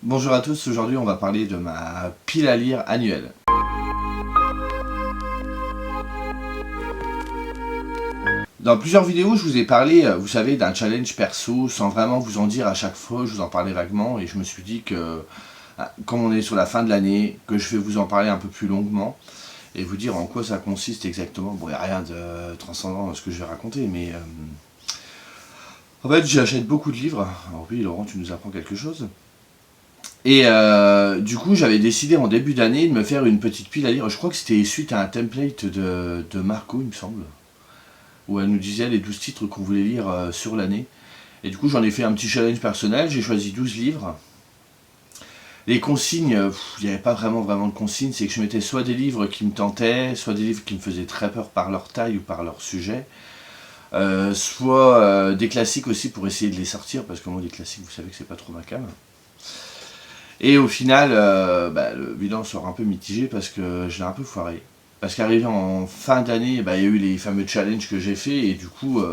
Bonjour à tous, aujourd'hui on va parler de ma pile à lire annuelle. Dans plusieurs vidéos je vous ai parlé, vous savez, d'un challenge perso sans vraiment vous en dire à chaque fois, je vous en parlais vaguement et je me suis dit que, comme on est sur la fin de l'année, que je vais vous en parler un peu plus longuement et vous dire en quoi ça consiste exactement. Bon, il n'y a rien de transcendant dans ce que je vais raconter, mais en fait j'achète beaucoup de livres. Alors oui Laurent, tu nous apprends quelque chose. Et du coup, j'avais décidé en début d'année de me faire une petite pile à lire. Je crois que c'était suite à un template de Marco, il me semble, où elle nous disait les 12 titres qu'on voulait lire sur l'année. Et du coup, j'en ai fait un petit challenge personnel. J'ai choisi 12 livres. Les consignes, il n'y avait pas vraiment de consignes. C'est que je mettais soit des livres qui me tentaient, soit des livres qui me faisaient très peur par leur taille ou par leur sujet. Soit des classiques aussi pour essayer de les sortir, parce que moi, les classiques, vous savez que c'est pas trop ma came. Et au final, le bilan sera un peu mitigé parce que je l'ai un peu foiré. Parce qu'arrivé en fin d'année, il y a eu les fameux challenges que j'ai fait et du coup,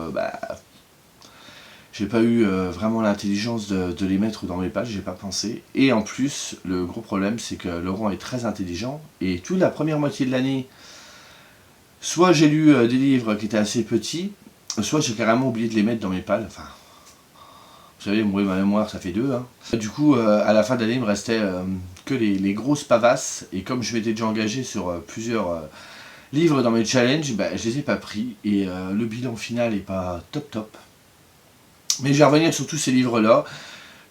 j'ai pas eu vraiment l'intelligence de les mettre dans mes pages, j'ai pas pensé. Et en plus, le gros problème, c'est que Laurent est très intelligent et toute la première moitié de l'année, soit j'ai lu des livres qui étaient assez petits, soit j'ai carrément oublié de les mettre dans mes pages. Enfin, vous savez, mourir ma mémoire, ça fait deux. Hein. Du coup, à la fin d'année, il me restait que les grosses pavasses. Et comme je m'étais déjà engagé sur plusieurs livres dans mes challenges, je les ai pas pris. Et le bilan final est pas top. Mais je vais revenir sur tous ces livres-là.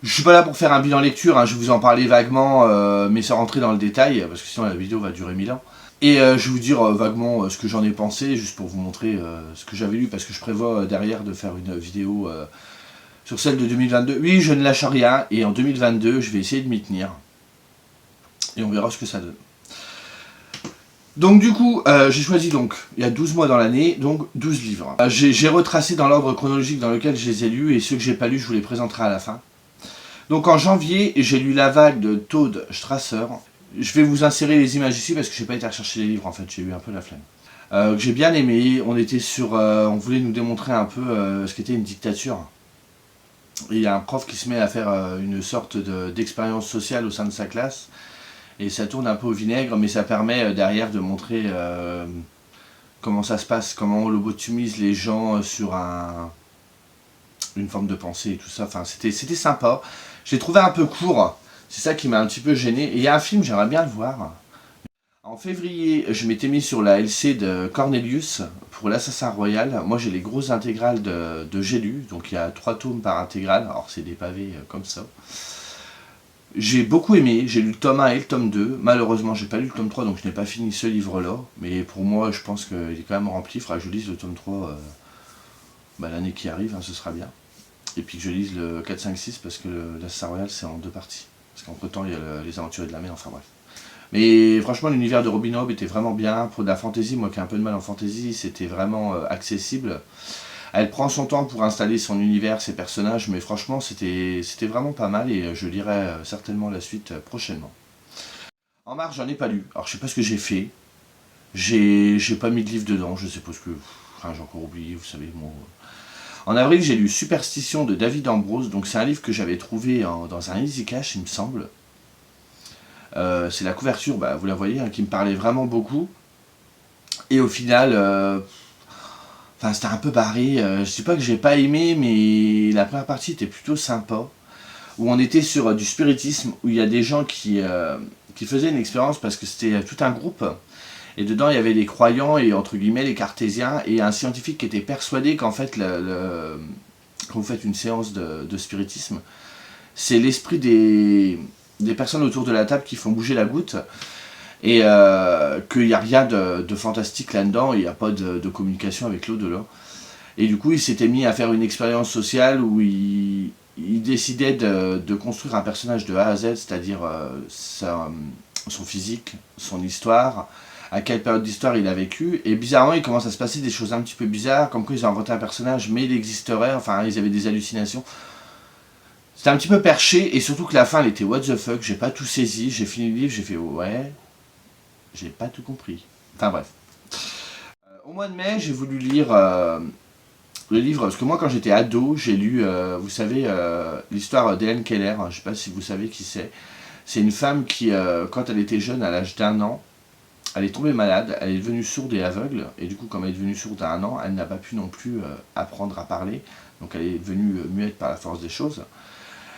Je suis pas là pour faire un bilan lecture, hein, je vais vous en parler vaguement, mais sans rentrer dans le détail, parce que sinon la vidéo va durer 1000 ans. Et je vais vous dire vaguement ce que j'en ai pensé, juste pour vous montrer ce que j'avais lu, parce que je prévois derrière de faire une vidéo sur celle de 2022. Oui, je ne lâche rien, et en 2022, je vais essayer de m'y tenir. Et on verra ce que ça donne. Donc du coup, j'ai choisi donc, il y a 12 mois dans l'année, donc 12 livres. J'ai retracé dans l'ordre chronologique dans lequel je les ai lus, et ceux que j'ai pas lus, je vous les présenterai à la fin. Donc en janvier, j'ai lu La Vague de Todd Strasser. Je vais vous insérer les images ici, parce que j'ai pas été rechercher les livres, en fait, j'ai eu un peu la flemme. Que j'ai bien aimé, on était sur... on voulait nous démontrer un peu ce qu'était une dictature. Et il y a un prof qui se met à faire une sorte d'expérience sociale au sein de sa classe. Et ça tourne un peu au vinaigre, mais ça permet derrière de montrer comment ça se passe, comment on lobotomise les gens sur une forme de pensée et tout ça. Enfin, c'était sympa. Je l'ai trouvé un peu court. C'est ça qui m'a un petit peu gêné. Et il y a un film, j'aimerais bien le voir. En février, je m'étais mis sur la LC de Cornelius pour l'Assassin Royal. Moi, j'ai les grosses intégrales de J'ai lu, donc il y a 3 tomes par intégrale. Alors, c'est des pavés comme ça. J'ai beaucoup aimé, j'ai lu le tome 1 et le tome 2. Malheureusement, j'ai pas lu le tome 3, donc je n'ai pas fini ce livre-là. Mais pour moi, je pense qu'il est quand même rempli. Il faudra que je lise le tome 3 l'année qui arrive, hein, ce sera bien. Et puis que je lise le 4, 5, 6, parce que l'Assassin Royal, c'est en 2 parties. Parce qu'entre temps, il y a les Aventuriers de la mer, enfin bref. Mais franchement, l'univers de Robin Hood était vraiment bien. Pour de la fantasy, moi qui ai un peu de mal en fantasy, c'était vraiment accessible. Elle prend son temps pour installer son univers, ses personnages, mais franchement, c'était vraiment pas mal et je lirai certainement la suite prochainement. En mars, j'en ai pas lu. Alors, je sais pas ce que j'ai fait. J'ai pas mis de livre dedans, je sais pas ce que... Enfin, j'ai encore oublié, vous savez, moi... En avril, j'ai lu Superstition de David Ambrose. Donc, c'est un livre que j'avais trouvé dans un Easy Cash, il me semble. C'est la couverture, vous la voyez, hein, qui me parlait vraiment beaucoup. Et au final, c'était un peu barré. Je sais pas que j'ai pas aimé, mais la première partie était plutôt sympa. Où on était sur du spiritisme, où il y a des gens qui faisaient une expérience parce que c'était tout un groupe. Et dedans, il y avait des croyants et entre guillemets les cartésiens et un scientifique qui était persuadé qu'en fait, quand vous faites une séance de spiritisme, c'est l'esprit des personnes autour de la table qui font bouger la goutte et qu'il n'y a rien de fantastique là-dedans, il n'y a pas de communication avec l'au-delà. Et du coup, il s'était mis à faire une expérience sociale où il décidait de construire un personnage de A à Z, c'est-à-dire son physique, son histoire, à quelle période d'histoire il a vécu. Et bizarrement, il commence à se passer des choses un petit peu bizarres, comme quoi ils ont inventé un personnage, mais il existerait, enfin, ils avaient des hallucinations. C'était un petit peu perché, et surtout que la fin, elle était what the fuck, j'ai pas tout saisi, j'ai fini le livre, j'ai fait ouais, j'ai pas tout compris. Enfin bref. Au mois de mai, j'ai voulu lire le livre, parce que moi quand j'étais ado, j'ai lu, vous savez, l'histoire d'Hélène Keller, je ne sais pas si vous savez qui c'est. C'est une femme qui, quand elle était jeune, à l'âge d'1 an, elle est tombée malade, elle est devenue sourde et aveugle, et du coup comme elle est devenue sourde à 1 an, elle n'a pas pu non plus apprendre à parler, donc elle est devenue muette par la force des choses.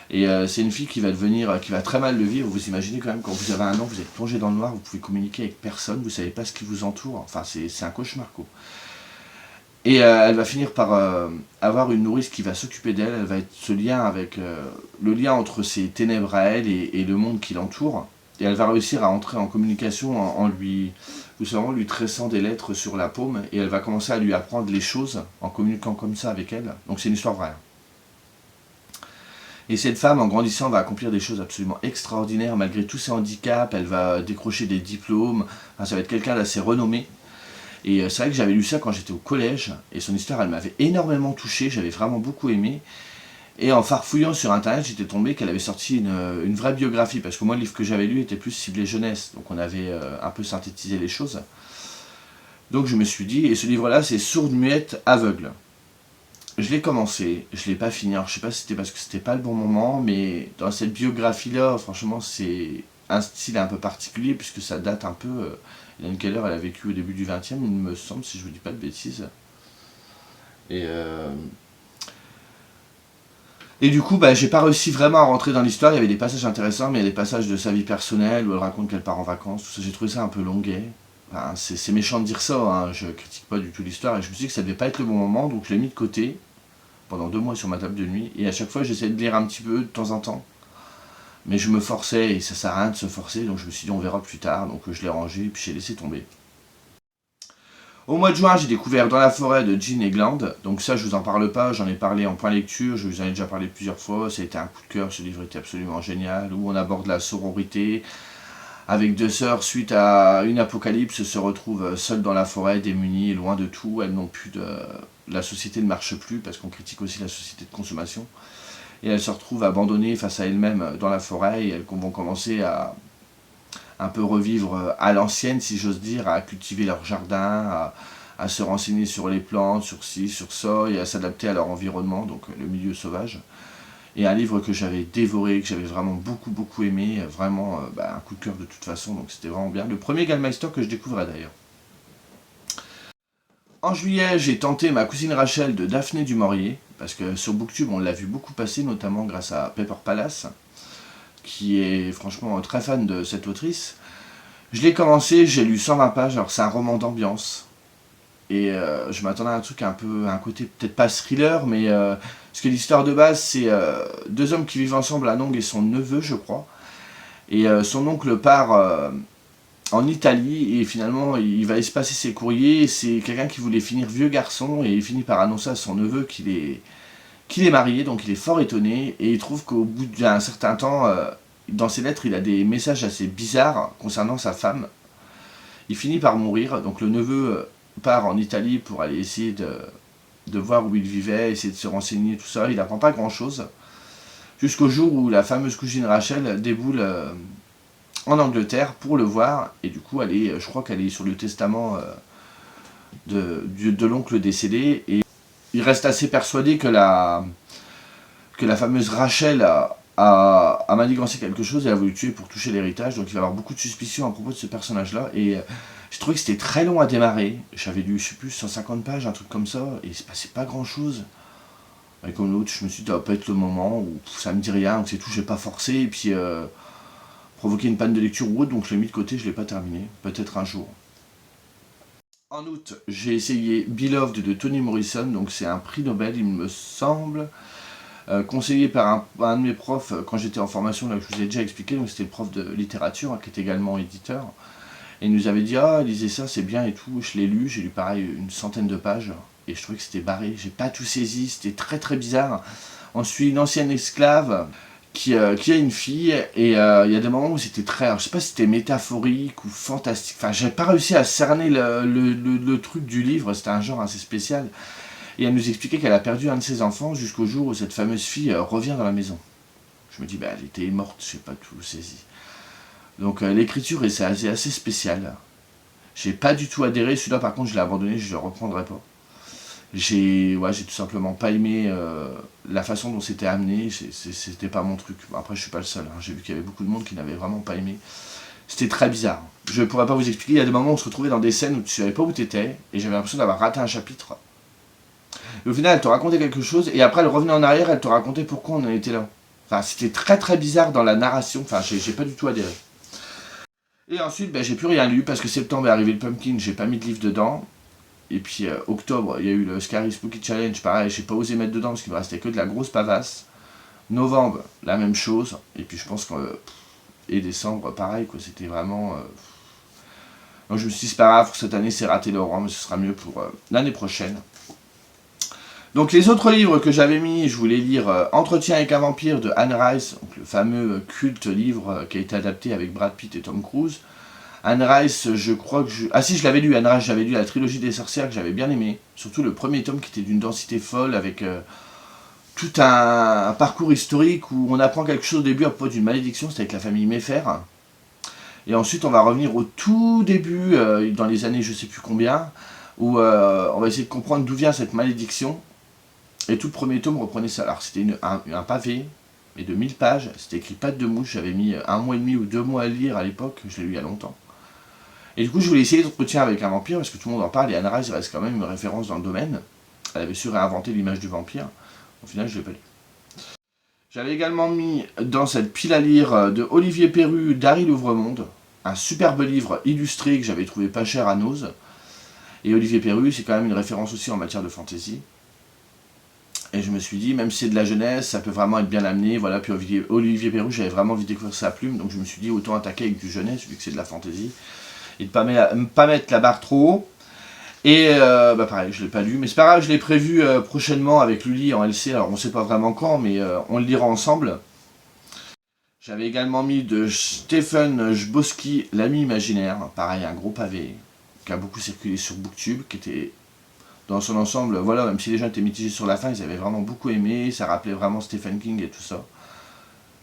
Et c'est une fille qui va devenir, qui va très mal le vivre. Vous imaginez quand même, quand vous avez 1 an, vous êtes plongé dans le noir, vous pouvez communiquer avec personne, vous ne savez pas ce qui vous entoure, enfin c'est un cauchemar quoi. Et elle va finir par avoir une nourrice qui va s'occuper d'elle, elle va être ce lien avec le lien entre ses ténèbres à elle et le monde qui l'entoure. Et elle va réussir à entrer en communication en lui, tout simplement lui tressant des lettres sur la paume, et elle va commencer à lui apprendre les choses en communiquant comme ça avec elle. Donc c'est une histoire vraie. Et cette femme, en grandissant, va accomplir des choses absolument extraordinaires, malgré tous ses handicaps, elle va décrocher des diplômes, enfin, ça va être quelqu'un d'assez renommé. Et c'est vrai que j'avais lu ça quand j'étais au collège, et son histoire, elle m'avait énormément touché, j'avais vraiment beaucoup aimé. Et en farfouillant sur internet, j'étais tombé qu'elle avait sorti une vraie biographie, parce que moi, le livre que j'avais lu était plus ciblé jeunesse, donc on avait un peu synthétisé les choses. Donc je me suis dit, et ce livre-là, c'est Sourde, muette, aveugle. Je l'ai commencé, je ne l'ai pas fini, alors je sais pas si c'était parce que c'était pas le bon moment, mais dans cette biographie-là, franchement, c'est un style un peu particulier, puisque ça date un peu... Hélène Keller, elle a vécu au début du XXe, il me semble, si je ne vous dis pas de bêtises. Et du coup, j'ai pas réussi vraiment à rentrer dans l'histoire, il y avait des passages intéressants, mais il y a des passages de sa vie personnelle, où elle raconte qu'elle part en vacances, tout ça, j'ai trouvé ça un peu longuet. Enfin, c'est méchant de dire ça, hein, je critique pas du tout l'histoire, et je me suis dit que ça devait pas être le bon moment, donc je l'ai mis de côté, pendant 2 mois sur ma table de nuit, et à chaque fois j'essayais de lire un petit peu de temps en temps. Mais je me forçais, et ça sert à rien de se forcer, donc je me suis dit on verra plus tard, donc je l'ai rangé, et puis j'ai laissé tomber. Au mois de juin, j'ai découvert Dans la forêt de Jean Egland, donc ça je vous en parle pas, j'en ai parlé en point lecture, je vous en ai déjà parlé plusieurs fois, ça a été un coup de cœur, ce livre était absolument génial, où on aborde la sororité, avec 2 sœurs, suite à une apocalypse, se retrouvent seules dans la forêt, démunies, loin de tout, elles n'ont plus de... La société ne marche plus, parce qu'on critique aussi la société de consommation. Et elles se retrouvent abandonnées face à elles-mêmes dans la forêt, et elles vont commencer à un peu revivre à l'ancienne, si j'ose dire, à cultiver leur jardin, à se renseigner sur les plantes, sur ci, sur ça, et à s'adapter à leur environnement, donc le milieu sauvage. Et un livre que j'avais dévoré, que j'avais vraiment beaucoup aimé, vraiment un coup de cœur de toute façon, donc c'était vraiment bien. Le premier Gallmeister que je découvrais d'ailleurs. En juillet, j'ai tenté Ma cousine Rachel de Daphné du Maurier, parce que sur Booktube, on l'a vu beaucoup passer, notamment grâce à Pepper Palace, qui est franchement très fan de cette autrice. Je l'ai commencé, j'ai lu 120 pages, alors c'est un roman d'ambiance. Et je m'attendais à un truc un peu, un côté peut-être pas thriller, mais parce que l'histoire de base, c'est 2 hommes qui vivent ensemble, un oncle et son neveu, je crois. Et son oncle part en Italie, et finalement, il va espacer ses courriers. C'est quelqu'un qui voulait finir vieux garçon, et il finit par annoncer à son neveu qu'il est marié, donc il est fort étonné, et il trouve qu'au bout d'un certain temps, dans ses lettres, il a des messages assez bizarres concernant sa femme. Il finit par mourir, donc le neveu part en Italie pour aller essayer de voir où il vivait, essayer de se renseigner, tout ça. Il n'apprend pas grand-chose, jusqu'au jour où la fameuse cousine Rachel déboule en Angleterre pour le voir, et du coup, je crois qu'elle est sur le testament de l'oncle décédé, et il reste assez persuadé que la fameuse Rachel a manigancé quelque chose et a voulu le tuer pour toucher l'héritage, donc il va y avoir beaucoup de suspicions à propos de ce personnage-là, et j'ai trouvé que c'était très long à démarrer. J'avais lu, je sais plus, 150 pages, un truc comme ça, et il se passait pas grand-chose. Et comme l'autre, je me suis dit, ça va pas être le moment, où ça me dit rien, donc c'est tout, j'ai pas forcé, et puis provoquer une panne de lecture ou autre, donc je l'ai mis de côté, je l'ai pas terminé, peut-être un jour. En août, j'ai essayé Beloved de Toni Morrison, donc c'est un prix Nobel, il me semble, conseillé par un de mes profs quand j'étais en formation, là, que je vous ai déjà expliqué, donc c'était le prof de littérature, qui est également éditeur, et il nous avait dit, ah, lisez ça, c'est bien et tout. Je l'ai lu, j'ai lu pareil une centaine de pages, et je trouvais que c'était barré, j'ai pas tout saisi, c'était très bizarre. On suit une ancienne esclave qui a une fille, et il y a des moments où c'était très, alors, je sais pas si c'était métaphorique ou fantastique, enfin j'ai pas réussi à cerner le truc du livre, c'était un genre assez spécial. Et elle nous expliquait qu'elle a perdu un de ses enfants jusqu'au jour où cette fameuse fille revient dans la maison. Je me dis, elle était morte, j'ai pas tout saisi. Donc l'écriture est assez spécial. J'ai pas du tout adhéré, celui-là par contre je l'ai abandonné, je le reprendrai pas. J'ai tout simplement pas aimé la façon dont c'était amené, c'était pas mon truc. Bon, après je suis pas le seul, hein. J'ai vu qu'il y avait beaucoup de monde qui n'avait vraiment pas aimé. C'était très bizarre. Je pourrais pas vous expliquer, il y a des moments où on se retrouvait dans des scènes où tu savais pas où t'étais, et j'avais l'impression d'avoir raté un chapitre. Et au final elle te racontait quelque chose, et après elle revenait en arrière, elle te racontait pourquoi on en était là. Enfin c'était très très bizarre dans la narration, enfin j'ai pas du tout adhéré. Et ensuite ben, j'ai plus rien lu, parce que septembre est arrivé le pumpkin, j'ai pas mis de livre dedans. Et puis octobre, il y a eu le Scary Spooky Challenge, pareil, j'ai pas osé mettre dedans parce qu'il me restait que de la grosse pavasse. Novembre, la même chose. Et puis je pense que. Et décembre, pareil, quoi, c'était vraiment. Donc je me suis dit, c'est pas grave, cette année c'est raté Laurent, mais ce sera mieux pour l'année prochaine. Donc les autres livres que j'avais mis, je voulais lire Entretien avec un vampire de Anne Rice, donc le fameux culte livre qui a été adapté avec Brad Pitt et Tom Cruise. Anne Rice, je crois que je... Ah si, je l'avais lu, Anne Rice, j'avais lu la trilogie des sorcières que j'avais bien aimé. Surtout le premier tome qui était d'une densité folle avec tout un parcours historique où on apprend quelque chose au début à propos d'une malédiction, c'était avec la famille Mayfair. Et ensuite on va revenir au tout début, dans les années je sais plus combien, où on va essayer de comprendre d'où vient cette malédiction. Et tout le premier tome reprenait ça. Alors c'était un pavé, mais de 1000 pages, c'était écrit patte de mouche, j'avais mis 1 mois et demi ou 2 mois à lire à l'époque, je l'ai lu il y a longtemps. Et du coup, je voulais essayer d'entretien avec un vampire, parce que tout le monde en parle, et Anne Rice reste quand même une référence dans le domaine. Elle avait su réinventer l'image du vampire. Au final, je ne l'ai pas lu. J'avais également mis dans cette pile à lire de Olivier Perru, Dari l'Ouvremonde, un superbe livre illustré que j'avais trouvé pas cher à Nose. Et Olivier Perru, c'est quand même une référence aussi en matière de fantasy. Et je me suis dit, même si c'est de la jeunesse, ça peut vraiment être bien amené. Voilà, puis Olivier Perru, j'avais vraiment envie de découvrir sa plume, donc je me suis dit, autant attaquer avec du jeunesse, vu que c'est de la fantasy. Et de pas mettre la barre trop haut. Et bah pareil, je ne l'ai pas lu, mais c'est pas grave, je l'ai prévu prochainement avec Lully en LC, alors on ne sait pas vraiment quand, mais on le lira ensemble. J'avais également mis de Stephen Chbosky, L'ami imaginaire, pareil, un gros pavé, qui a beaucoup circulé sur Booktube, qui était dans son ensemble, voilà, même si les gens étaient mitigés sur la fin, ils avaient vraiment beaucoup aimé, ça rappelait vraiment Stephen King et tout ça.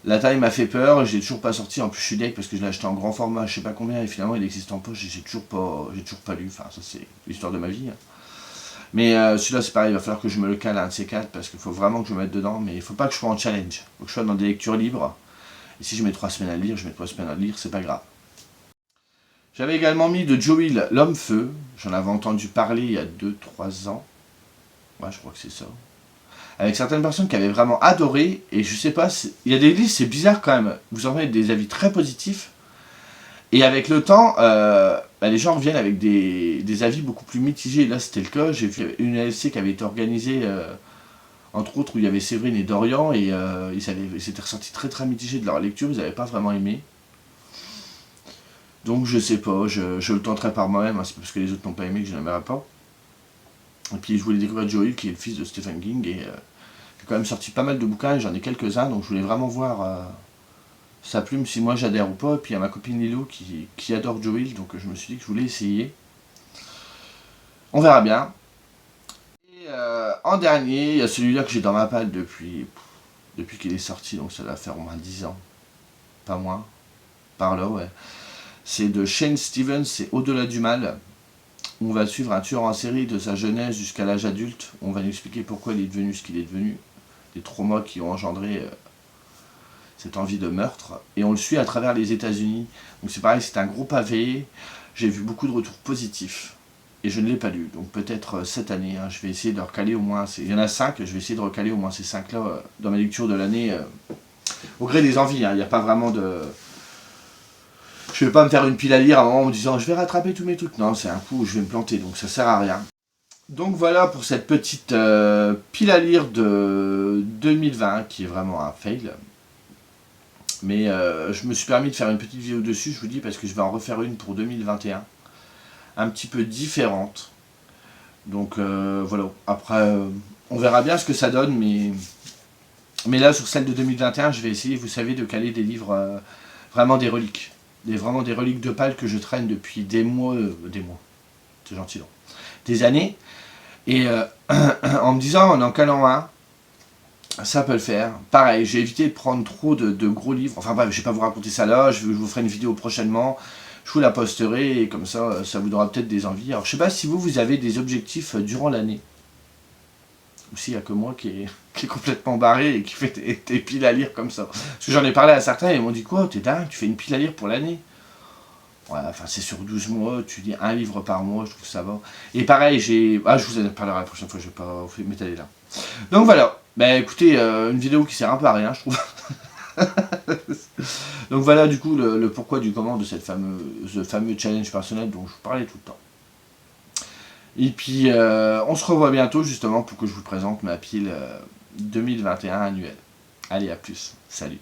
La taille m'a fait peur, je l'ai toujours pas sorti, en plus je suis deck parce que je l'ai acheté en grand format, je sais pas combien, et finalement il existe en poche et j'ai toujours pas lu, enfin ça c'est l'histoire de ma vie. Mais celui-là c'est pareil, il va falloir que je me le cale à un de ces quatre parce qu'il faut vraiment que je me mette dedans, mais il faut pas que je sois en challenge, il faut que je sois dans des lectures libres, et si je mets 3 semaines à lire, je mets 3 semaines à lire, c'est pas grave. J'avais également mis de Joe Hill, L'Homme-Feu, j'en avais entendu parler il y a 2-3 ans, ouais je crois que c'est ça. Avec certaines personnes qui avaient vraiment adoré, et je sais pas, il y a des livres, c'est bizarre quand même, vous en avez des avis très positifs, et avec le temps, bah, les gens reviennent avec des avis beaucoup plus mitigés, là c'était le cas, j'ai vu une LC qui avait été organisée, entre autres où il y avait Séverine et Dorian, et ils s'étaient ressentis très très mitigés de leur lecture, ils n'avaient pas vraiment aimé. Donc je sais pas, je le tenterai par moi-même, hein, c'est parce que les autres n'ont pas aimé que je n'aimerais pas. Et puis je voulais découvrir Joe Hill qui est le fils de Stephen King, et j'ai quand même sorti pas mal de bouquins, j'en ai quelques-uns, donc je voulais vraiment voir sa plume, si moi j'adhère ou pas. Et puis il y a ma copine Lilo qui adore Joe Hill, donc je me suis dit que je voulais essayer. On verra bien. Et en dernier, il y a celui-là que j'ai dans ma palle depuis qu'il est sorti, donc ça va faire au moins 10 ans. Pas moins. Par là, ouais. C'est de Shane Stevens, c'est Au-delà du mal. On va suivre un tueur en série de sa jeunesse jusqu'à l'âge adulte. On va nous expliquer pourquoi il est devenu ce qu'il est devenu. Les traumas qui ont engendré cette envie de meurtre. Et on le suit à travers les États-Unis. Donc c'est pareil, c'est un gros pavé. J'ai vu beaucoup de retours positifs. Et je ne l'ai pas lu. Donc peut-être cette année, hein, je vais essayer de recaler au moins... Il y en a 5, je vais essayer de recaler au moins ces 5-là dans ma lecture de l'année. Au gré des envies, hein. Il n'y a pas vraiment de... Je vais pas me faire une pile à lire à un moment en me disant je vais rattraper tous mes trucs. Non, c'est un coup où je vais me planter, donc ça sert à rien. Donc voilà pour cette petite pile à lire de 2020 qui est vraiment un fail. Mais je me suis permis de faire une petite vidéo dessus, je vous dis, parce que je vais en refaire une pour 2021. Un petit peu différente. Donc voilà, après on verra bien ce que ça donne, mais là sur celle de 2021, je vais essayer, vous savez, de caler des livres vraiment des reliques. Vraiment des reliques de pâle que je traîne depuis des mois, c'est gentil non, des années, et en me disant, en calant un, ça peut le faire. Pareil, j'ai évité de prendre trop de gros livres, enfin bref, je vais pas vous raconter ça là, je vous ferai une vidéo prochainement, je vous la posterai, et comme ça, ça vous donnera peut-être des envies. Alors je sais pas si vous avez des objectifs durant l'année, Ou s'il n'y a que moi qui est complètement barré et qui fait des piles à lire comme ça. Parce que j'en ai parlé à certains et ils m'ont dit quoi, t'es dingue, tu fais une pile à lire pour l'année. Ouais, enfin c'est sur 12 mois, tu lis un livre par mois, je trouve que ça va. Et pareil, je vous en parlerai la prochaine fois, je vais pas vous m'étaler là. Donc voilà, bah écoutez, une vidéo qui sert un peu à rien, je trouve. Donc voilà du coup le pourquoi du comment de cette fameux challenge personnel dont je vous parlais tout le temps. Et puis on se revoit bientôt justement pour que je vous présente ma pile 2021 annuelle. Allez, à plus, salut.